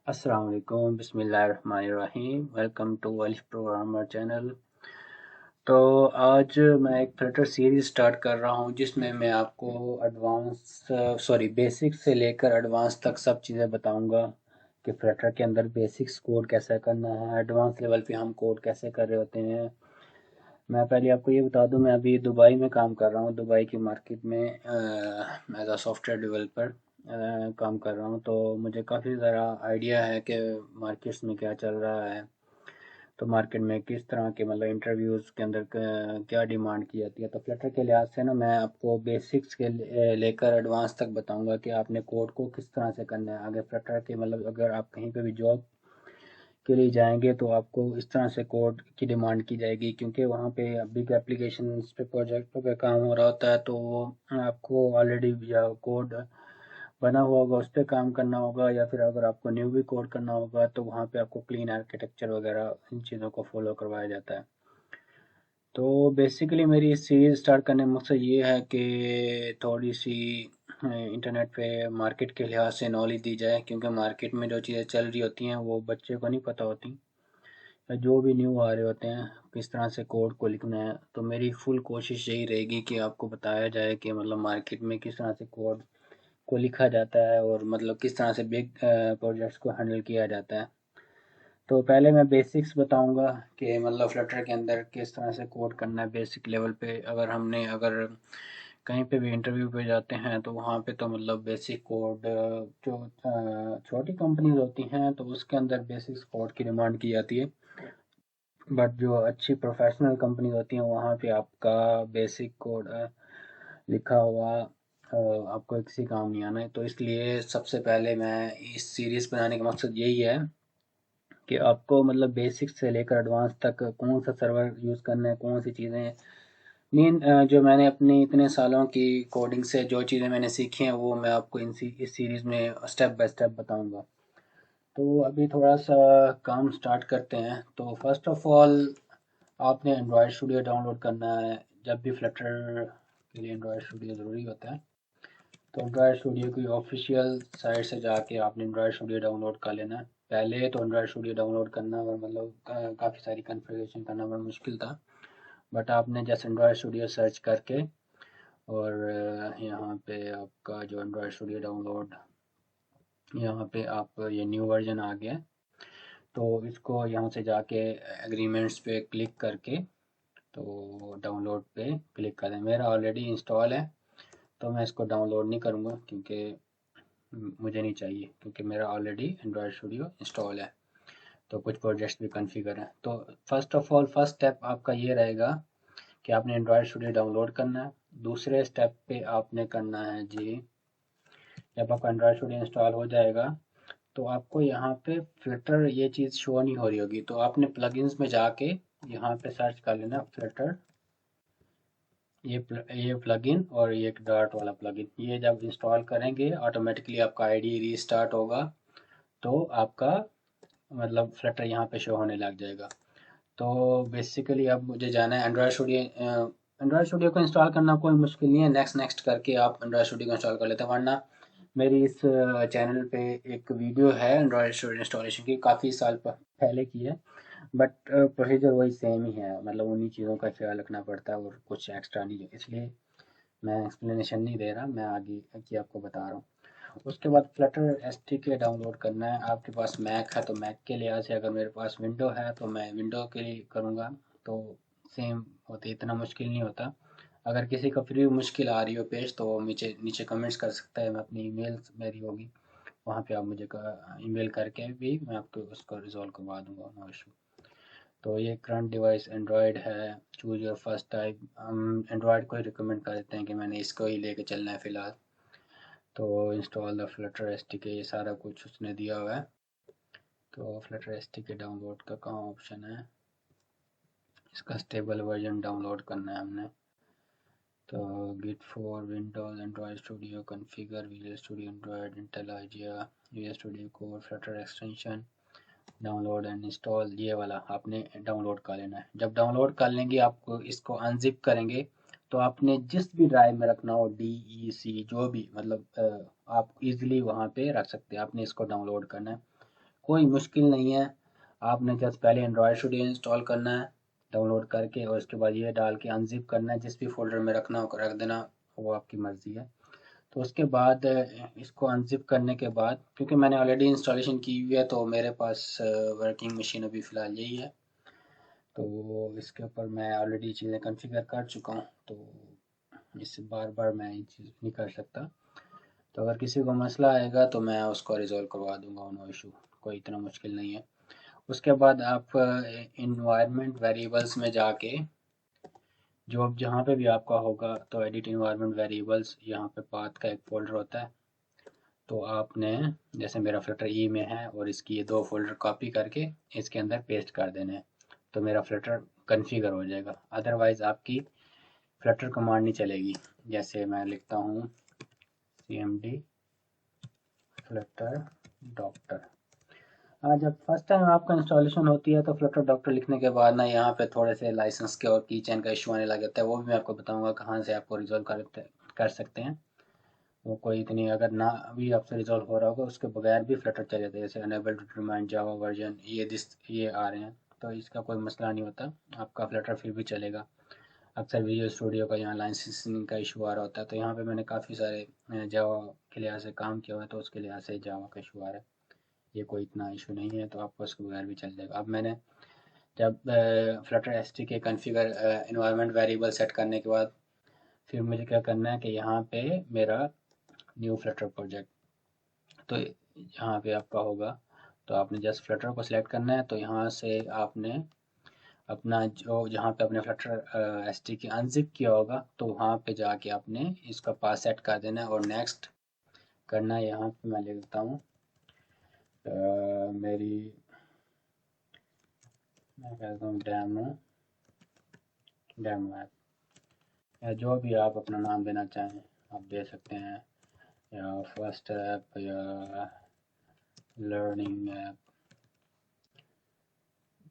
अस्सलाम वालेकुम बिस्मिल्लाहिर्रहमानिर्रहीम। वेलकम टू अलिफ प्रोग्रामर चैनल। तो आज मैं एक फ्लटर सीरीज़ स्टार्ट कर रहा हूं जिसमें मैं आपको बेसिक से लेकर एडवांस तक सब चीज़ें बताऊंगा कि फ्लटर के अंदर बेसिक्स कोड कैसे करना है, एडवांस लेवल पे हम कोड कैसे कर रहे होते हैं। मैं पहले आपको ये बता दूं, मैं अभी दुबई में काम कर रहा हूँ, दुबई की मार्केट में एज अ सॉफ्टवेयर डेवलपर काम कर रहा हूँ। तो मुझे काफ़ी ज़रा आइडिया है कि मार्केट्स में क्या चल रहा है, तो मार्केट में किस तरह के मतलब इंटरव्यूज़ के अंदर क्या डिमांड की जाती है। तो फ्लटर के लिहाज से ना मैं आपको बेसिक्स के लेकर एडवांस तक बताऊंगा कि आपने कोड को किस तरह से करना है। आगे फ्लटर के मतलब अगर आप कहीं पे भी जॉब के लिए जाएंगे तो आपको इस तरह से कोड की डिमांड की जाएगी, क्योंकि वहाँ पे बिग एप्लीकेशन पे प्रोजेक्ट पे काम हो रहा होता है। तो आपको ऑलरेडी या कोड बना हुआ होगा उस पर काम करना होगा, या फिर अगर आपको न्यू भी कोड करना होगा तो वहाँ पे आपको क्लीन आर्किटेक्चर वगैरह इन चीज़ों को फॉलो करवाया जाता है। तो बेसिकली मेरी इस सीरीज़ स्टार्ट करने का मकसद ये है कि थोड़ी सी इंटरनेट पे मार्केट के लिहाज से नॉलेज दी जाए, क्योंकि मार्केट में जो चीज़ें चल रही होती हैं वो बच्चे को नहीं पता होती, या जो भी न्यू आ रहे होते हैं किस तरह से कोड को लिखना है। तो मेरी फुल कोशिश यही रहेगी कि आपको बताया जाए कि मतलब मार्केट में किस तरह से कोड को लिखा जाता है और मतलब किस तरह से बिग प्रोजेक्ट्स को हैंडल किया जाता है। तो पहले मैं बेसिक्स बताऊंगा कि मतलब फ्लटर के अंदर किस तरह से कोड करना है बेसिक लेवल पे। अगर कहीं पे भी इंटरव्यू पे जाते हैं तो वहाँ पे तो मतलब बेसिक कोड जो छोटी कंपनीज होती हैं तो उसके अंदर बेसिक कोड की डिमांड की जाती है। बट जो अच्छी प्रोफेशनल कंपनी होती हैं वहाँ पे आपका बेसिक कोड लिखा हुआ आपको किसी काम नहीं आना है। तो इसलिए सबसे पहले मैं इस सीरीज़ बनाने का मकसद यही है कि आपको मतलब बेसिक्स से लेकर एडवांस तक कौन सा सर्वर यूज़ करना है, कौन सी चीज़ें मेन जो मैंने अपनी इतने सालों की कोडिंग से जो चीज़ें मैंने सीखी हैं वो मैं आपको इस सीरीज़ में स्टेप बाय स्टेप बताऊंगा। तो अभी थोड़ा सा काम स्टार्ट करते हैं। तो फर्स्ट ऑफ ऑल आपने एंड्रॉयड स्टूडियो डाउनलोड करना है। जब भी फ्लटर के लिए एंड्रॉयड स्टूडियो ज़रूरी होता है, तो एंड्रॉयड स्टूडियो की ऑफिशियल साइट से जाके आपने एंड्रॉयड स्टूडियो डाउनलोड कर लेना है। पहले तो एंड्रॉयड स्टूडियो डाउनलोड करना और मतलब काफ़ी सारी कॉन्फ़िगरेशन करना बड़ा मुश्किल था। बट आपने जैसे एंड्रॉयड स्टूडियो सर्च करके और यहाँ पे आपका जो एंड्रॉयड स्टूडियो डाउनलोड, यहाँ पे आप ये न्यू वर्जन आ गया है, तो इसको यहाँ से जाके एग्रीमेंट्स पे क्लिक करके तो डाउनलोड पे क्लिक करें। मेरा ऑलरेडी इंस्टॉल है तो मैं इसको डाउनलोड नहीं करूँगा, क्योंकि मुझे नहीं चाहिए, क्योंकि मेरा ऑलरेडी एंड्रॉयड स्टूडियो इंस्टॉल है। तो कुछ प्रोजेक्ट्स भी कॉन्फ़िगर हैं। तो first of all first step आपका ये रहेगा कि आपने एंड्रॉयड स्टूडियो डाउनलोड करना है। दूसरे स्टेप पे आपने करना है जी, जब आपका एंड्रॉयड स्टूडियो इंस्टॉल हो जाएगा तो आपको यहाँ पे फ्लटर ये चीज़ शो नहीं हो रही होगी, तो आपने प्लगइन्स में जाके यहाँ पे सर्च कर लेना फ्लटर, ये प्लगइन और ये एक डॉट वाला प्लगइन। ये जब इंस्टॉल करेंगे ऑटोमेटिकली आपका आईडी रीस्टार्ट होगा, तो आपका मतलब फ्लटर यहाँ पे शो होने लग जाएगा। तो बेसिकली अब मुझे जाना है एंड्रॉयड स्टूडियो। एंड्रॉयड स्टूडियो को इंस्टॉल करना कोई मुश्किल नहीं है, नेक्स्ट नेक्स्ट करके आप एंड्रॉयड स्टूडियो को इंस्टॉल कर लेते हैं। वरना मेरी इस चैनल पे एक वीडियो है एंड्रॉयड स्टूडियो इंस्टॉलेशन की, काफ़ी साल पहले की है। बट प्रोसीजर वही सेम ही है, मतलब उन्हीं चीज़ों का ख्याल रखना पड़ता है और कुछ एक्स्ट्रा नहीं है, इसलिए मैं एक्सप्लेनेशन नहीं दे रहा, मैं आगे की आपको बता रहा हूँ। उसके बाद फ्लटर एसटीके डाउनलोड करना है। आपके पास मैक है तो मैक के लिहाज से, अगर मेरे पास विंडो है तो मैं विंडो के लिए करूँगा। तो सेम होते, इतना मुश्किल नहीं होता। अगर किसी का फिर भी मुश्किल आ रही हो पेज तो वो नीचे नीचे कमेंट्स कर सकता है। मैं अपनी ईमेल मेरी होगी, वहाँ पे आप मुझे ईमेल करके भी मैं आपको उसको रिजॉल्व करवा दूंगा, नो इशू। तो ये करंट डिवाइस एंड्रॉयड है, चूज़ योर फर्स्ट टाइप। हम एंड्रॉयड को ही रिकमेंड कर देते हैं कि मैंने इसको ही लेके चलना है फ़िलहाल। तो इंस्टॉल द फ्लटर एसटीके, ये सारा कुछ उसने दिया हुआ है। तो फ्लटर एसटीके डाउनलोड का कहाँ ऑप्शन है, इसका स्टेबल वर्जन डाउनलोड करना है हमने। तो git for Windows Android Studio configure Visual Studio Android IntelliJ IDEA Visual Studio code Flutter extension download and install, ये वाला आपने डाउनलोड कर लेना है। जब डाउनलोड कर लेंगे आपको इसको अनजिप करेंगे तो आपने जिस भी ड्राइव में रखना हो, डी ई सी जो भी, मतलब आप इजीली वहाँ पे रख सकते हैं। आपने इसको डाउनलोड करना है। कोई मुश्किल नहीं है। आपने जस्ट पहले एंड्रॉयड स्टूडियो इंस्टॉल करना है डाउनलोड करके, और उसके बाद ये डाल के अनजिप करना है, जिस भी फोल्डर में रखना हो रख देना, वो आपकी मर्ज़ी है। तो उसके बाद इसको अनजिप करने के बाद, क्योंकि मैंने ऑलरेडी इंस्टॉलेशन की हुई है तो मेरे पास वर्किंग मशीन अभी फ़िलहाल यही है, तो इसके ऊपर मैं ऑलरेडी चीज़ें कॉन्फ़िगर कर चुका हूँ, तो इससे बार बार मैं ये चीज़ नहीं कर सकता। तो अगर किसी को मसला आएगा तो मैं उसको रिज़ॉल्व करवा दूंगा, नो इशू, कोई इतना मुश्किल नहीं है। उसके बाद आप इन्वायरमेंट वेरिएबल्स में जाके, जो अब जहाँ पे भी आपका होगा, तो एडिट इन्वायरमेंट वेरिएबल्स, यहाँ पे पाथ का एक फ़ोल्डर होता है, तो आपने, जैसे मेरा फ्लटर ई में है और इसकी ये 2 फ़ोल्डर कॉपी करके इसके अंदर पेस्ट कर देने हैं, तो मेरा फ्लटर कॉन्फ़िगर हो जाएगा। अदरवाइज़ आपकी फ्लटर कमांड नहीं चलेगी। जैसे मैं लिखता हूँ cmd फ्लटर डॉक्टर। हाँ, जब फर्स्ट टाइम आपका इंस्टॉलेशन होती है तो फ्लटर डॉक्टर लिखने के बाद ना यहाँ पे थोड़े से लाइसेंस के और की चेन का इशू आने लग जाता है, वो भी मैं आपको बताऊंगा कहाँ से आपको रिजॉल्व कर सकते हैं। वो कोई इतनी, अगर ना अभी आपसे रिजॉल्व हो रहा होगा उसके बगैर भी फ्लटर चल जाता है, जैसे enable to determine Java version, ये आ रहे हैं, तो इसका कोई मसला नहीं होता, आपका फ्लटर फिर भी चलेगा। अक्सर विजुअल स्टूडियो का यहाँ लाइसेंसिंग का इशू आ रहा होता है, तो यहाँ पे मैंने काफ़ी सारे जावा के लिहाज से काम किया हुआ है, तो उसके लिहाज से जावा का इशू आ रहा है। ये कोई इतना इशू नहीं है, तो आपको उसके बगैर भी चल जाएगा। अब मैंने जब फ्लटर एस टी के कन्फिगर इन्वायरमेंट वेरिएबल सेट करने के बाद, फिर मुझे क्या करना है कि यहाँ पे मेरा न्यू फ्लटर प्रोजेक्ट, तो यहाँ पे आपका होगा, तो आपने जस्ट फ्लटर को सिलेक्ट करना है, तो यहाँ से आपने अपना जो जहाँ पे आपने फ्लटर एस टी की अनजिप किया होगा, तो वहाँ पे जाके आपने इसका पास सेट कर देना है और नेक्स्ट करना है। यहाँ पे मैं लिख देता हूँ मेरी, मैं कहता हूँ डेमो, डेमो ऐप, या जो भी आप अपना नाम देना चाहें आप दे सकते हैं, या फर्स्ट ऐप या लर्निंग ऐप।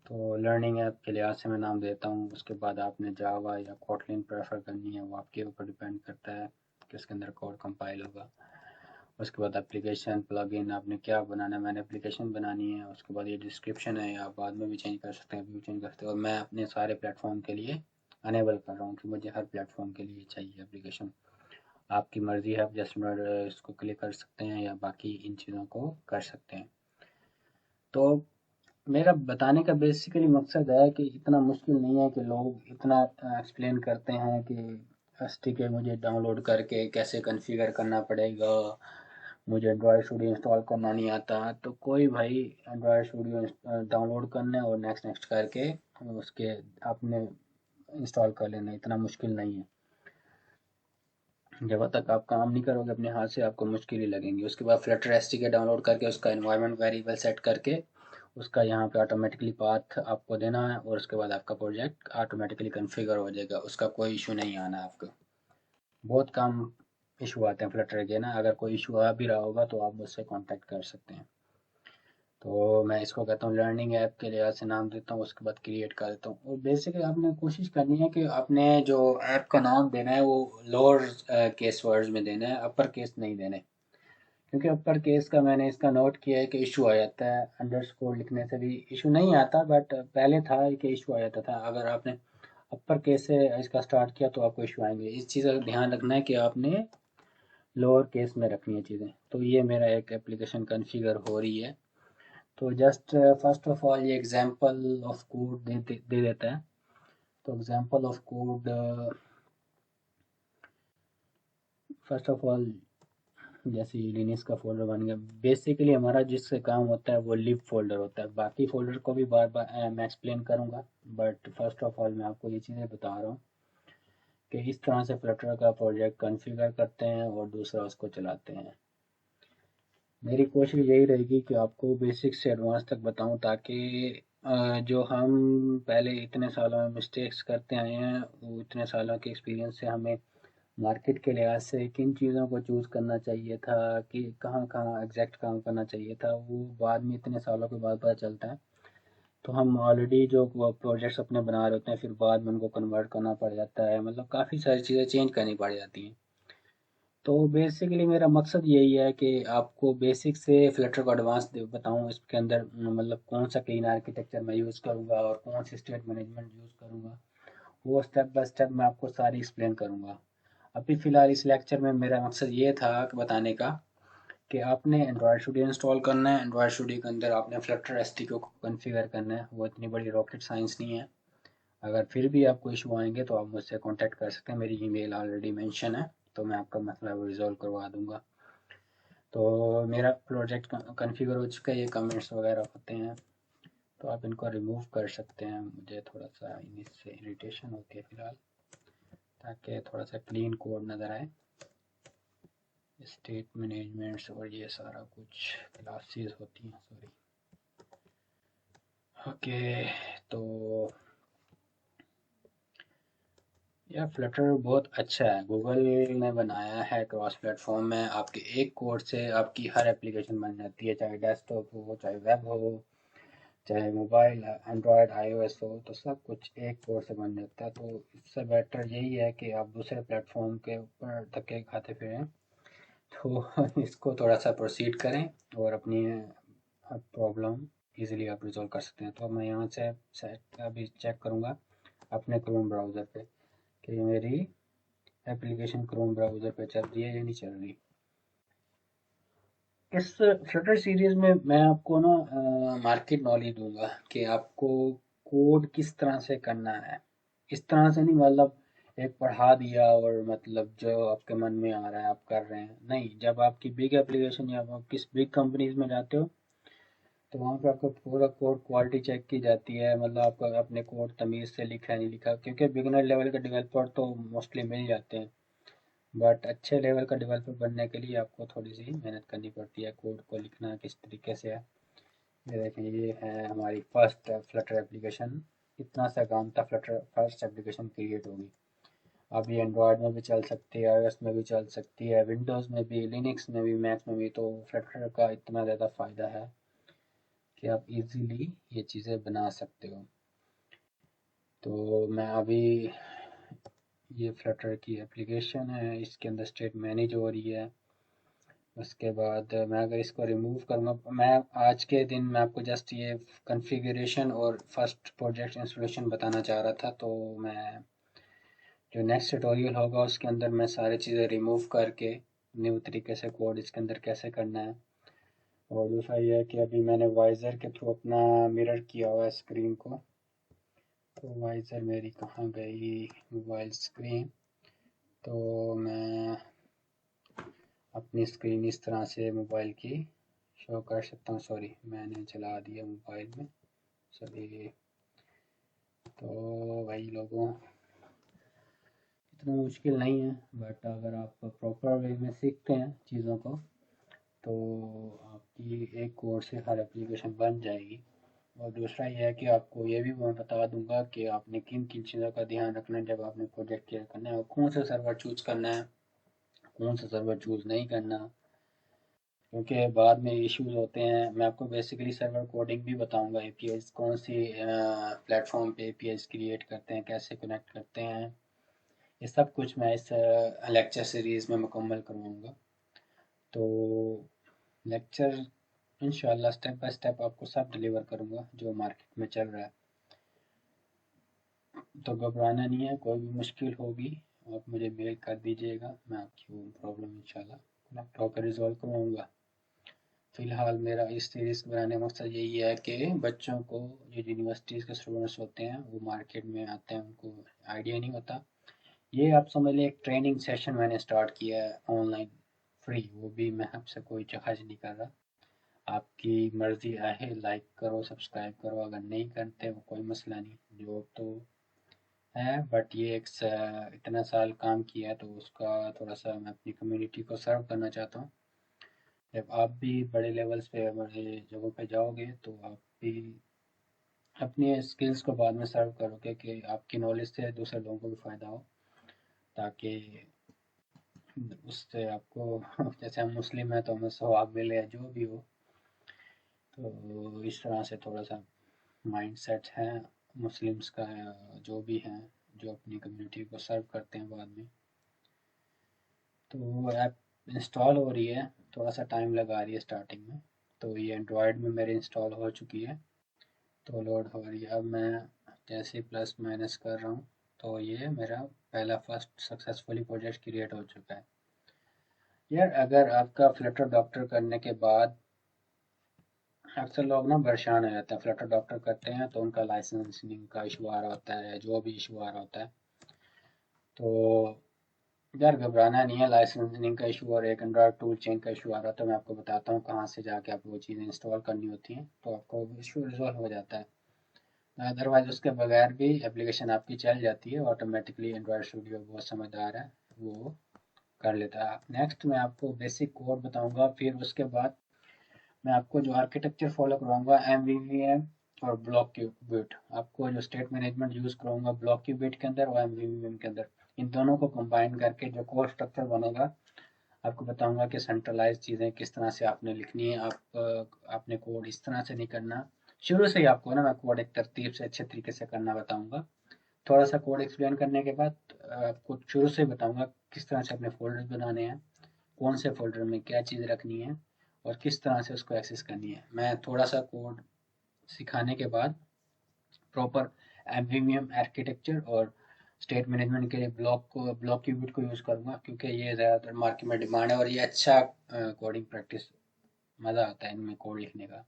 तो लर्निंग ऐप के लिहाज से मैं नाम देता हूँ। उसके बाद आपने जावा या कोटलिन प्रेफर करनी है, वो आपके ऊपर डिपेंड करता है कि उसके अंदर कोड कंपाइल होगा। उसके बाद एप्लीकेशन प्लगइन आपने क्या बनाना है, मैंने एप्लीकेशन बनानी है। उसके बाद ये डिस्क्रिप्शन है, आप बाद में भी चेंज कर सकते हैं, अभी भी चेंज कर सकते हैं, और मैं अपने सारे प्लेटफॉर्म के लिए अनेबल कर रहा हूँ कि मुझे हर प्लेटफॉर्म के लिए चाहिए एप्लीकेशन। आपकी मर्ज़ी है, आप जस्ट इसको क्लिक कर सकते हैं या बाकी इन चीज़ों को कर सकते हैं। तो मेरा बताने का बेसिकली मकसद है कि इतना मुश्किल नहीं है कि लोग इतना एक्सप्लेन करते हैं कि एसटीके मुझे डाउनलोड करके कैसे कॉन्फ़िगर करना पड़ेगा, मुझे एंड्रॉयड स्टूडियो इंस्टॉल करना नहीं आता। तो कोई भाई, एंड्रॉयड स्टूडियो डाउनलोड करना है और नेक्स्ट नेक्स्ट करके उसके आपने इंस्टॉल कर लेना, इतना मुश्किल नहीं है। जब तक आप काम नहीं करोगे अपने हाथ से, आपको मुश्किल ही लगेंगी। उसके बाद फ्लटर एसटीके डाउनलोड करके उसका एनवायरनमेंट वेरिएबल सेट करके उसका यहाँ पे ऑटोमेटिकली पाथ आपको देना है, और उसके बाद आपका प्रोजेक्ट ऑटोमेटिकली कॉन्फ़िगर हो जाएगा, उसका कोई इशू नहीं आना आपको। बहुत कम इशू आते हैं फ्लटर के ना, अगर कोई इशू आ भी रहा होगा तो आप मुझसे कांटेक्ट कर सकते हैं। तो मैं इसको कहता हूँ लर्निंग ऐप के लिहाज से नाम देता हूँ, उसके बाद क्रिएट कर देता हूँ। और बेसिकली आपने कोशिश करनी है कि आपने जो ऐप का नाम देना है वो लोअर केस वर्ड्स में देना है, अपर केस नहीं देने, क्योंकि अपर केस का मैंने इसका नोट किया है कि इशू आ जाता है। अंडरस्कोर लिखने से भी इशू नहीं आता, बट पहले था कि इशू आ जाता था। अगर आपने अपर केस से इसका स्टार्ट किया तो आपको इशू आएंगे। इस चीज़ का ध्यान रखना है कि आपने लोअर केस में रखनी है चीज़ें। तो ये मेरा एक एप्लीकेशन कॉन्फ़िगर हो रही है। तो जस्ट फर्स्ट ऑफ ऑल ये एग्जांपल ऑफ कोड दे देता है। तो example of code, first of all जैसे लिनक्स का फोल्डर बन गया। बेसिकली हमारा जिससे काम होता है वो लिब फोल्डर होता है, बाकी फोल्डर को भी बार बार मैं एक्सप्लेन करूंगा, बट फर्स्ट ऑफ ऑल मैं आपको ये चीज़ें बता रहा हूँ कि इस तरह से फ्लटर का प्रोजेक्ट कॉन्फ़िगर करते हैं और दूसरा उसको चलाते हैं। मेरी कोशिश यही रहेगी कि आपको बेसिक से एडवांस तक बताऊं, ताकि जो हम पहले इतने सालों में मिस्टेक्स करते आए हैं, वो इतने सालों के एक्सपीरियंस से हमें मार्केट के लिहाज से किन चीज़ों को चूज़ करना चाहिए था, कि कहाँ कहाँ एग्जैक्ट काम करना चाहिए था, वो बाद में इतने सालों के बाद पता चलता है। तो हम ऑलरेडी जो प्रोजेक्ट्स अपने बना रहे होते हैं, फिर बाद में उनको कन्वर्ट करना पड़ जाता है, मतलब काफ़ी सारी चीज़ें चेंज करनी पड़ जाती हैं। तो बेसिकली मेरा मकसद यही है कि आपको बेसिक से फ्लटर को एडवांस बताऊं, इसके अंदर मतलब कौन सा क्लीन आर्किटेक्चर मैं यूज़ करूंगा और कौन सी स्टेट मैनेजमेंट यूज़ करूंगा, वो स्टेप बाय स्टेप मैं आपको सारी एक्सप्लेन करूंगा। अभी फ़िलहाल इस लेक्चर में मेरा मकसद ये था कि बताने का कि आपने एंड्रॉयड स्टूडियो इंस्टॉल करना है। एंड्रॉयड स्टूडियो के अंदर आपने फ्लटर एसटीके को कॉन्फ़िगर करना है। वो इतनी बड़ी रॉकेट साइंस नहीं है। अगर फिर भी आपको इशू आएंगे तो आप मुझसे कांटेक्ट कर सकते हैं, मेरी ईमेल ऑलरेडी मेंशन है, तो मैं आपका मसला वो रिजॉल्व करवा दूंगा। तो मेरा प्रोजेक्ट कॉन्फ़िगर हो चुका है, ये कमेंट्स वगैरह होते हैं तो आप इनको रिमूव कर सकते हैं। मुझे थोड़ा सा इनसे इरिटेशन होती है फ़िलहाल, ताकि थोड़ा सा क्लीन कोड नज़र आए। स्टेट मैनेजमेंट्स और ये सारा कुछ क्लासेस होती हैं, सॉरी। ओके, तो यह फ्लटर बहुत अच्छा है, गूगल ने बनाया है क्रॉस प्लेटफॉर्म में। आपके एक कोड से आपकी हर एप्लीकेशन बन जाती है, चाहे डेस्कटॉप हो, चाहे वेब हो, चाहे मोबाइल एंड्रॉयड आईओएस हो, तो सब कुछ एक कोड से बन जाता है। तो इससे बेटर यही है कि आप दूसरे प्लेटफॉर्म के ऊपर धक्के खाते फिरें, तो इसको थोड़ा सा प्रोसीड करें और अपनी प्रॉब्लम इजीली आप रिजॉल्व कर सकते हैं। तो मैं यहाँ से सेट अभी चेक करूँगा अपने क्रोम ब्राउज़र पे कि मेरी एप्लीकेशन क्रोम ब्राउज़र पे चल रही है या नहीं चल रही। इस फ्लटर सीरीज में मैं आपको ना मार्केट नॉलेज दूंगा कि आपको कोड किस तरह से करना है। इस तरह से नहीं मतलब एक पढ़ा दिया और मतलब जो आपके मन में आ रहा है आप कर रहे हैं, नहीं। जब आपकी बिग एप्लीकेशन या आप किस बिग कंपनीज में जाते हो तो वहाँ पे आपका पूरा कोड क्वालिटी चेक की जाती है, मतलब आपका अपने कोड तमीज़ से लिखा है नहीं लिखा, क्योंकि बिगनर लेवल के डेवलपर तो मोस्टली मिल जाते हैं, बट अच्छे लेवल का डेवलपर बनने के लिए आपको थोड़ी सी मेहनत करनी पड़ती है। कोड को लिखना किस तरीके से है, ये देखें, ये है हमारी फर्स्ट फ्लटर एप्लीकेशन। इतना सा काम था, फ्लटर फर्स्ट एप्लीकेशन क्रिएट होगी। अब ये एंड्रॉयड में भी चल सकती है, आईओएस में भी चल सकती है, विंडोज़ में भी, लिनक्स में भी, मैक में भी। तो फ्लटर का इतना ज़्यादा फ़ायदा है कि आप इजीली ये चीज़ें बना सकते हो। तो मैं अभी, ये फ्लटर की एप्लीकेशन है, इसके अंदर स्टेट मैनेज हो रही है। उसके बाद मैं अगर इसको रिमूव करूँगा, मैं आज के दिन मैं आपको जस्ट ये कॉन्फ़िगरेशन और फर्स्ट प्रोजेक्ट इंस्टॉलेशन बताना चाह रहा था। तो मैं जो नेक्स्ट ट्यूटोरियल होगा उसके अंदर मैं सारी चीज़ें रिमूव करके न्यू तरीके से कोड इसके अंदर कैसे करना है। और दूसरा ये है कि अभी मैंने वाइज़र के थ्रू अपना मिरर किया हुआ है स्क्रीन को। तो वाइज़र मेरी कहाँ गई, मोबाइल स्क्रीन। तो मैं अपनी स्क्रीन इस तरह से मोबाइल की शो कर सकता हूँ। सॉरी, मैंने चला दिया मोबाइल में, सॉरी। तो वही लोगों, इतना मुश्किल नहीं है, बट अगर आप प्रॉपर वे में सीखते हैं चीज़ों को तो आपकी एक कोड से हर एप्लीकेशन बन जाएगी। और दूसरा ये है कि आपको ये भी मैं बता दूंगा कि आपने किन किन चीज़ों का ध्यान रखना है जब आपने प्रोजेक्ट क्रिएट करना है, और कौन सा सर्वर चूज़ करना है, कौन सा सर्वर चूज़ नहीं करना, क्योंकि बाद में इश्यूज होते हैं। मैं आपको बेसिकली सर्वर कोडिंग भी बताऊंगा, एपीआईज कौन सी प्लेटफॉर्म पे एपीआईज क्रिएट करते हैं, कैसे कनेक्ट करते हैं, ये सब कुछ मैं इस लेक्चर सीरीज़ में मुकम्मल करवाऊंगा। तो लेक्चर इंशाल्लाह स्टेप बाय स्टेप आपको सब डिलीवर करूंगा जो मार्केट में चल रहा है। तो घबराना नहीं है, कोई भी मुश्किल होगी आप मुझे मेल कर दीजिएगा, मैं आपकी वो प्रॉब्लम इंशाल्लाह कनेक्ट होकर रिजॉल्व करवाऊंगा। फ़िलहाल मेरा इस सीरीज़ को बनाने का मकसद यही है कि बच्चों को, जो यूनिवर्सिटीज़ के स्टूडेंट्स होते हैं वो मार्केट में आते हैं, उनको आइडिया नहीं होता। ये आप समझ लें, एक ट्रेनिंग सेशन मैंने स्टार्ट किया है ऑनलाइन, फ्री। वो भी मैं आपसे कोई चार्ज नहीं कर रहा। आपकी मर्ज़ी है, लाइक करो, सब्सक्राइब करो, अगर नहीं करते वो कोई मसला नहीं। जो तो है, बट ये इतना साल काम किया है तो उसका थोड़ा सा मैं अपनी कम्युनिटी को सर्व करना चाहता हूँ। जब आप भी बड़े लेवल्स पे, बड़े जगहों पे जाओगे तो आप भी अपनी स्किल्स को बाद में सर्व करोगे कि आपकी नॉलेज से दूसरे लोगों को भी फ़ायदा हो, ताकि उससे आपको जैसे हम मुस्लिम हैं तो हमें सवाब मिले या जो भी हो। तो इस तरह से थोड़ा सा माइंड सेट है मुस्लिम्स का, जो भी हैं, जो अपनी कम्युनिटी को सर्व करते हैं बाद में। तो ऐप इंस्टॉल हो रही है, थोड़ा सा टाइम लगा रही है स्टार्टिंग में। तो ये एंड्रॉयड में मेरे इंस्टॉल हो चुकी है, तो लोड हो रही है। अब मैं जैसे प्लस माइनस कर रहा हूँ तो ये मेरा पहला फर्स्ट सक्सेसफुली प्रोजेक्ट क्रिएट हो चुका है। यार अगर आपका फ्लटर डॉक्टर करने के बाद, अक्सर लोग ना परेशान हो जाते हैं, फ्लटर डॉक्टर करते हैं तो उनका लाइसेंसिंग का इशू आ रहा होता है, जो भी इशू आ रहा होता है। तो यार घबराना नहीं है, लाइसेंसिंग का इशू और एक एंड्रॉयड टूल चेन का इशू आ रहा था। मैं आपको बताता हूँ कहाँ से जाके आपको वो चीज़ें इंस्टॉल करनी होती हैं, तो आपको इशू रिजॉल्व हो जाता है। अदरवाइज उसके बगैर भी एप्लीकेशन आपकी चल जाती है ऑटोमेटिकली। एंड्रॉयड स्टूडियो बहुत समझदार है, वो कर लेता है। नेक्स्ट मैं आपको बेसिक कोड बताऊंगा, फिर उसके बाद मैं आपको जो आर्किटेक्चर फॉलो करवाऊंगा एमवीवीएम और ब्लॉक क्यूबिट। आपको जो स्टेट मैनेजमेंट यूज कराऊंगा ब्लॉक क्यूबिट के अंदर और एमवीवीएम के अंदर, इन दोनों को कंबाइन करके जो कोड स्ट्रक्चर बनेगा आपको बताऊंगा कि सेंट्रलाइज चीज़ें किस तरह से आपने लिखनी है। आपने कोड इस तरह से नहीं करना, शुरू से ही आपको ना मैं कोड एक तरतीब से अच्छे तरीके से करना बताऊंगा। थोड़ा सा कोड एक्सप्लेन करने के बाद आपको शुरू से बताऊंगा किस तरह से अपने फोल्डर्स बनाने हैं, कौन से फोल्डर में क्या चीज़ रखनी है और किस तरह से उसको एक्सेस करनी है। मैं थोड़ा सा कोड सिखाने के बाद प्रॉपर एमवीएम आर्किटेक्चर और स्टेट मैनेजमेंट के लिए ब्लॉक क्यूबिट को यूज़ करूँगा, क्योंकि ये ज़्यादातर मार्केट में डिमांड है और ये अच्छा कोडिंग प्रैक्टिस, मज़ा आता है इनमें कोड लिखने का।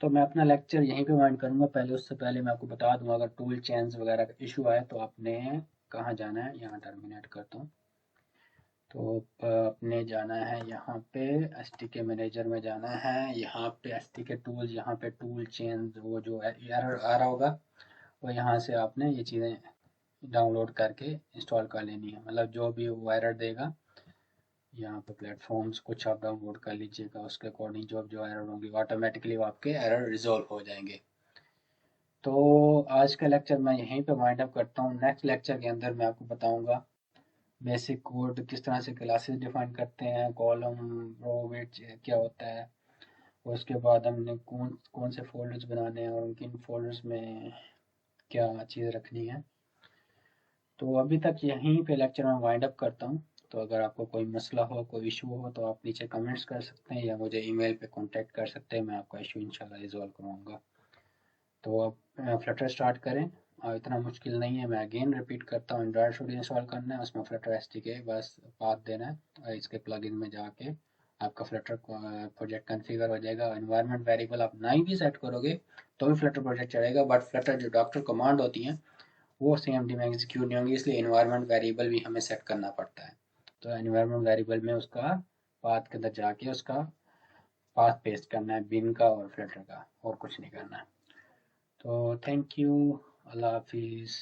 तो मैं अपना लेक्चर यहीं पे वाइंड करूँगा। पहले उससे पहले मैं आपको बता दूंगा अगर टूल चेंज वगैरह का इशू आए तो आपने कहाँ जाना है। यहाँ टर्मिनेट करता हूँ। तो अपने जाना है यहाँ पे एस टी के मैनेजर में जाना है, यहाँ पे एस टी के टूल, यहाँ पे टूल चेंज, वो जो एरर आ रहा होगा वो यहाँ से आपने ये चीज़ें डाउनलोड करके इंस्टॉल कर लेनी है। मतलब जो भी वो एरर देगा यहाँ पे प्लेटफॉर्म्स कुछ आप डाउनलोड कर लीजिएगा, उसके अकॉर्डिंग जो जो एरर होंगी ऑटोमेटिकली वो आपके एरर रिजॉल्व हो जाएंगे। तो आज का लेक्चर मैं यहीं पे वाइंड अप करता हूँ। नेक्स्ट लेक्चर के अंदर मैं आपको बताऊंगा बेसिक कोड किस तरह से क्लासेस डिफाइन करते हैं, कॉलम रो वेट क्या होता है, और उसके बाद हमने कौन कौन से फोल्डर्स बनाने हैं और किन फोल्डर्स में क्या चीज़ रखनी है। तो अभी तक यहीं पे लेक्चर मैं वाइंड अप करता हूँ। तो अगर आपको कोई मसला हो, कोई इशू हो तो आप नीचे कमेंट्स कर सकते हैं या मुझे ईमेल पे कांटेक्ट कर सकते हैं, मैं आपका इशू इंशाल्लाह रिजॉल्व करवाऊँगा। तो अब फ्लटर स्टार्ट करें। और इतना मुश्किल नहीं है, मैं अगेन रिपीट करता हूँ। एंड्रॉयड स्टूडियो इंस्टॉल करना है, उसमें फ्लटर एस टी के बस पाथ देना है और इसके प्लगइन में जाके आपका फ्लटर प्रोजेक्ट कॉन्फ़िगर हो जाएगा। एनवायरनमेंट वेरिएबल आप नहीं भी सेट करोगे तो भी फ्लटर प्रोजेक्ट चलेगा, बट फ्लटर जो डॉक्टर कमांड होती हैं वो CMD में एग्जीक्यूट नहीं होंगी, इसलिए एनवायरनमेंट वेरिएबल भी हमें सेट करना पड़ता है। तो एनवायरनमेंट वेरिएबल में उसका पाथ के अंदर जाके उसका पाथ पेस्ट करना है, बिन का और फ्लटर का, और कुछ नहीं करना है। तो थैंक यू, अल्लाह हाफिज़।